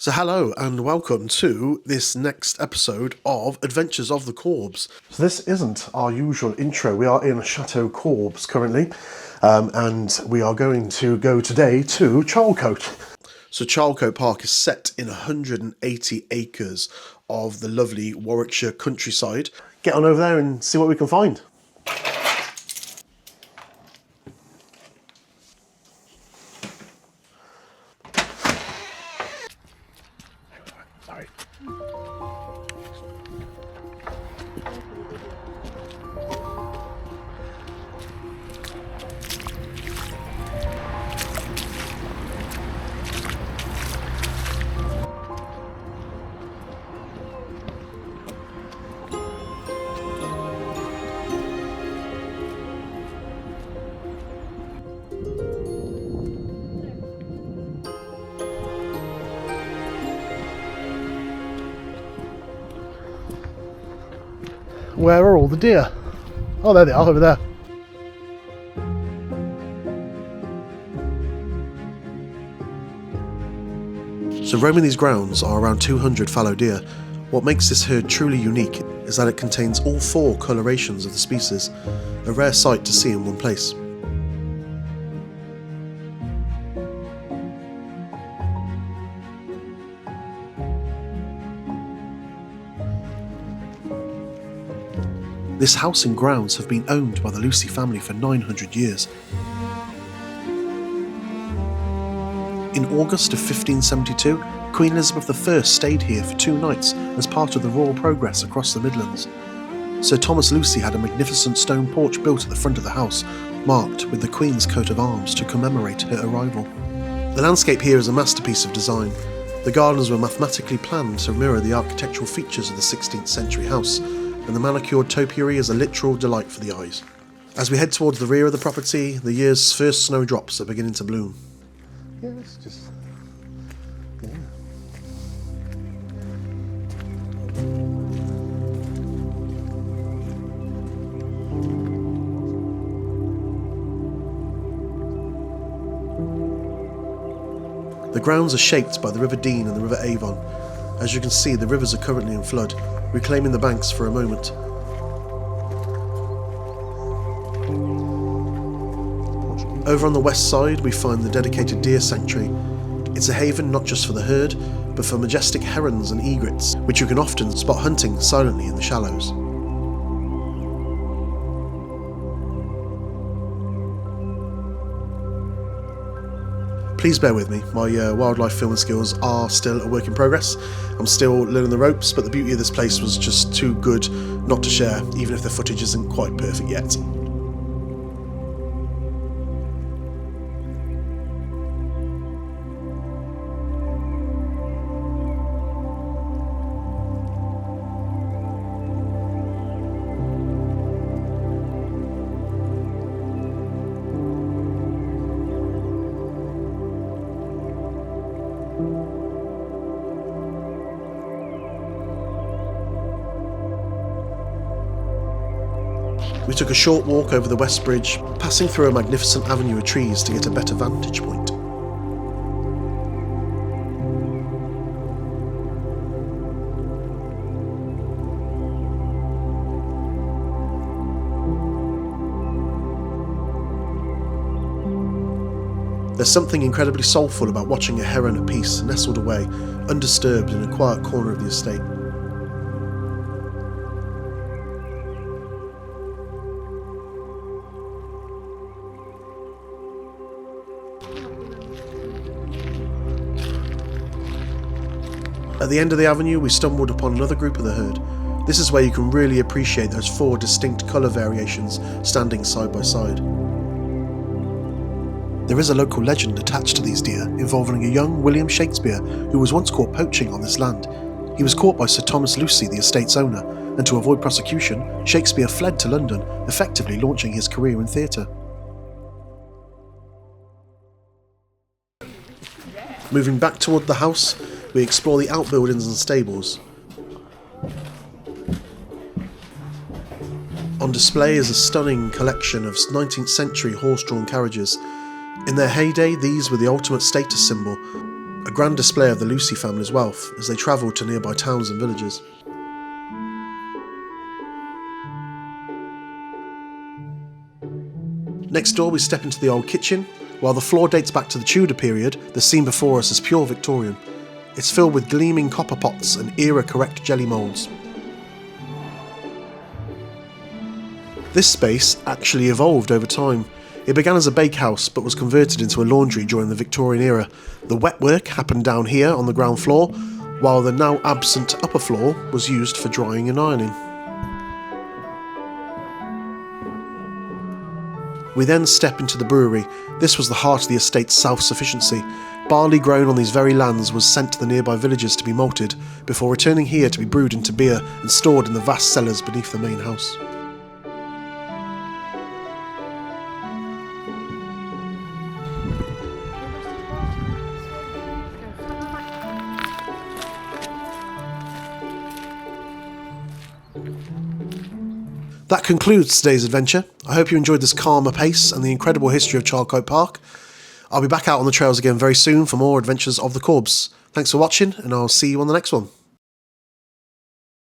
So hello and welcome to this next episode of Adventures of the Corbs. So this isn't our usual intro. We are in Chateau Corbs currently, and we are going to go today to Charlecote. So Charlecote Park is set in 180 acres of the lovely Warwickshire countryside. Get on over there and see what we can find. Sorry. Where are all the deer? Oh, there they are, over there. So roaming these grounds are around 200 fallow deer. What makes this herd truly unique is that it contains all four colorations of the species, a rare sight to see in one place. This house and grounds have been owned by the Lucy family for 900 years. In August of 1572, Queen Elizabeth I stayed here for 2 nights as part of the royal progress across the Midlands. Sir Thomas Lucy had a magnificent stone porch built at the front of the house, marked with the Queen's coat of arms to commemorate her arrival. The landscape here is a masterpiece of design. The gardens were mathematically planned to mirror the architectural features of the 16th century house, and the manicured topiary is a literal delight for the eyes. As we head towards the rear of the property, the year's first snowdrops are beginning to bloom. Yeah, it's just... yeah. The grounds are shaped by the River Dean and the River Avon. As you can see, the rivers are currently in flood, reclaiming the banks for a moment. Over on the west side we find the dedicated deer sanctuary. It's a haven not just for the herd, but for majestic herons and egrets, which you can often spot hunting silently in the shallows. Please bear with me, my wildlife filming skills are still a work in progress. I'm still learning the ropes, but the beauty of this place was just too good not to share, even if the footage isn't quite perfect yet. We took a short walk over the West Bridge, passing through a magnificent avenue of trees to get a better vantage point. There's something incredibly soulful about watching a heron at peace, nestled away, undisturbed in a quiet corner of the estate. At the end of the avenue, we stumbled upon another group of the herd. This is where you can really appreciate those 4 distinct colour variations standing side by side. There is a local legend attached to these deer involving a young William Shakespeare who was once caught poaching on this land. He was caught by Sir Thomas Lucy, the estate's owner, and to avoid prosecution, Shakespeare fled to London, effectively launching his career in theatre. Moving back toward the house, we explore the outbuildings and stables. On display is a stunning collection of 19th century horse-drawn carriages. In their heyday, these were the ultimate status symbol. A a grand display of the Lucy family's wealth as they travelled to nearby towns and villages. Next door we step into the old kitchen. While the floor dates back to the Tudor period, the scene before us is pure Victorian. It's filled with gleaming copper pots and era-correct jelly moulds. This space actually evolved over time. It began as a bakehouse but was converted into a laundry during the Victorian era. The wet work happened down here on the ground floor, while the now absent upper floor was used for drying and ironing. We then step into the brewery. This was the heart of the estate's self-sufficiency. Barley grown on these very lands was sent to the nearby villages to be malted, before returning here to be brewed into beer and stored in the vast cellars beneath the main house. That concludes today's adventure. I hope you enjoyed this calmer pace and the incredible history of Charlecote Park. I'll be back out on the trails again very soon for more adventures of the Corbs. Thanks for watching, and I'll see you on the next one.